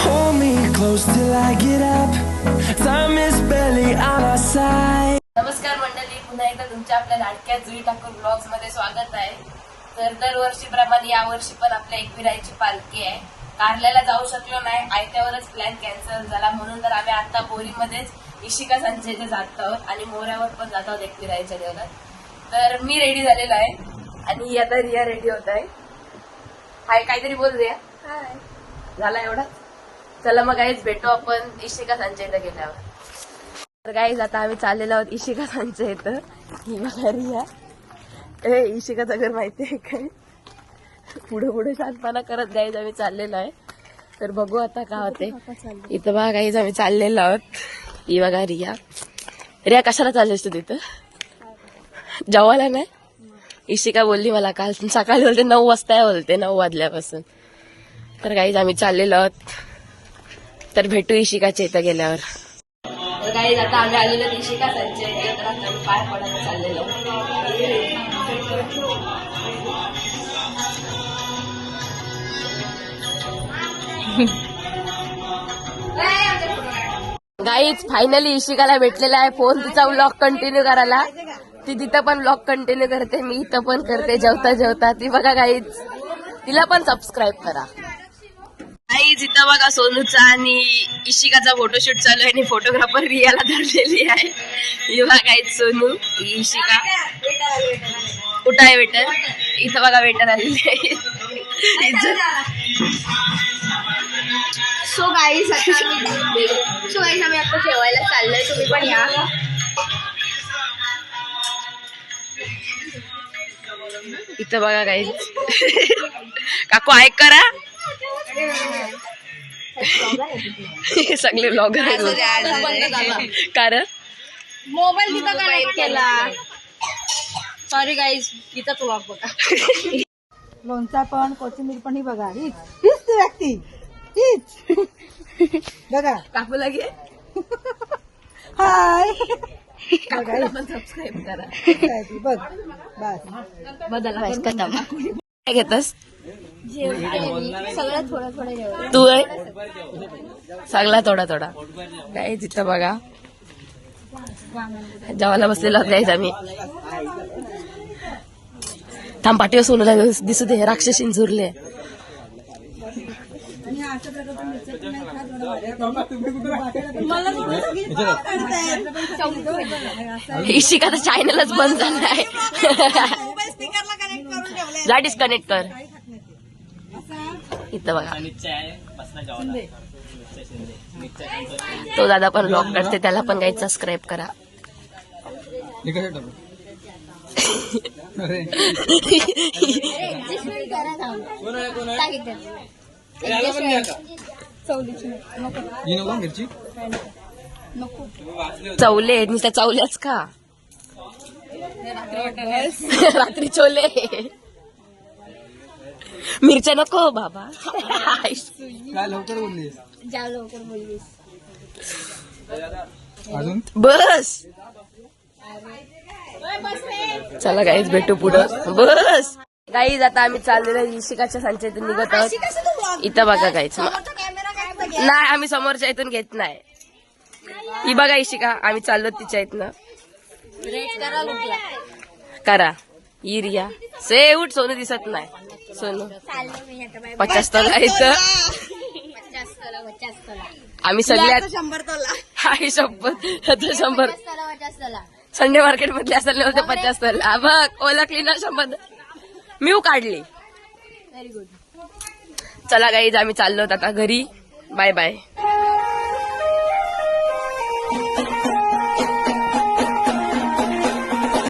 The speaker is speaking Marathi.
Hold me close till I get up. Time is barely on our side. नमस्कार मंडळी, पुन्हा एकदा तुमच्या आपल्या लाडक्या जुई ठाकूर ब्लॉग्स मध्ये स्वागत आहे. तर दरवर्षीप्रमाणे यावर्षी पण आपल्या एकविराईची पालखी आहे. कारल्याला जाऊ शकलो नाही, आयत्यावरच प्लॅन कॅन्सल झाला, म्हणून तर आम्ही आता बोरीमध्येच इशिका संचयचे जात आहोत आणि मोऱ्यावर पण जात आहोत एकविराईच्या देवळात. तर मी रेडी झालेलो आहे आणि आता रिया रेडी होत आहे. हाय, काहीतरी बोल रिया. झाला एवढा. चला मग गाईज भेटू आपण इशिका संचयला गेल्यावर. तर गाईज आता आम्ही चाललेलो आहोत इशिका संचय इथं. ही बघा रिया. इशिकाचं घर माहितीये काय? पुढे पुढे शांतपणा करत गाईज आम्ही चाललेलो आहे. तर बघू आता काय होते. इथं बघा गाईज आम्ही चाललेलो आहोत. ही बघा रिया. रिया कशाला चाललेस तू तिथं? जेवायला नाही? इशिका बोलली मला काल सकाळी, बोलते 9 वाजता बोलते, 9 वाजल्यापासून. तर गाईज आम्ही चाललेलो आहोत. तर भेटू इशिकाच्या इथं गेल्यावर. तर गाईज आता आम्ही आलेलो इशिका संचय पाय पडायला चाललेलो. गाईज फायनली इशिकाला भेटलेला आहे फोन. तिचा व्लॉग कंटिन्यू करायला. ती तिथं पण व्लॉग कंटिन्यू करते, मी इथं पण करते जेवता जेवता. ती बघा गाईज, तिला पण सबस्क्राईब करा. गाईज इथं बघा सोनूचा आणि इशिकाचा फोटोशूट चालू आहे आणि फोटोग्राफर रियाला धरलेली आहे. ही बघा गाईज सोनू, इशिका. कुठं आहे वेटर? इथं बघा वेटर आलेली आहे. सो गाईज आम्ही आता जेवायला चाललोय, तुम्ही पण या. इथं बघा गाईज. काकू ऐक करा. सगळे ब्लॉगर कारण मोबाईल तिथं कनेक्ट केला. सॉरी गाईज, तिथंच व्लॉग बघा. लोणचा पण, कोथिंबीर पण. ही बघा, हीच ती व्यक्ती, हीच बघा. काकू लागे. हाय, काकूला पण सबस्क्राईब करा. बघ बस. बदला काय घेतस सगळं थोडं थोडं जेवण. तू आहे सगळा थोडा थोडा. काय तिथं बघा जेवायला बसलेलो गाईज आम्ही. थांब पाठीवर सोनूला दिसू दे. राक्षसीन झुरले. इशिकाचा चॅनलच बंद झालाय. जा डिस्कनेक्ट कर. इथं बघा तो दादा पण ब्लॉग करते, त्याला पण काही सबस्क्राईब करा. चवले नुसत्या चवल्याच का? रात्री चोले. मिरच्या नको बाबा. लवकर बोललीस. जा लवकर बोललीस. बस चला गाईज भेटू पुढं. बस गाईज आता आम्ही चाललेलो इशिकाच्या संचयतून निघत आहोत. इथं बघा गाईज. नाही, आम्ही समोरच्या इथून घेत नाही. ही बघा इशिका, आम्ही चाललो तिच्या इथनं. करा. ही रिया से उठ. सोनू दिसत नाही. सोनू 50 तोला इथं. आम्ही सगळ्यात 100 तोला. हाय शपथ 100. संडे मार्केट मधले असेल होते 50 तोला. बघ ओळखली ना 100. मी काढली. Very good. चला गाईज आम्ही चाललो आता घरी. Bye bye.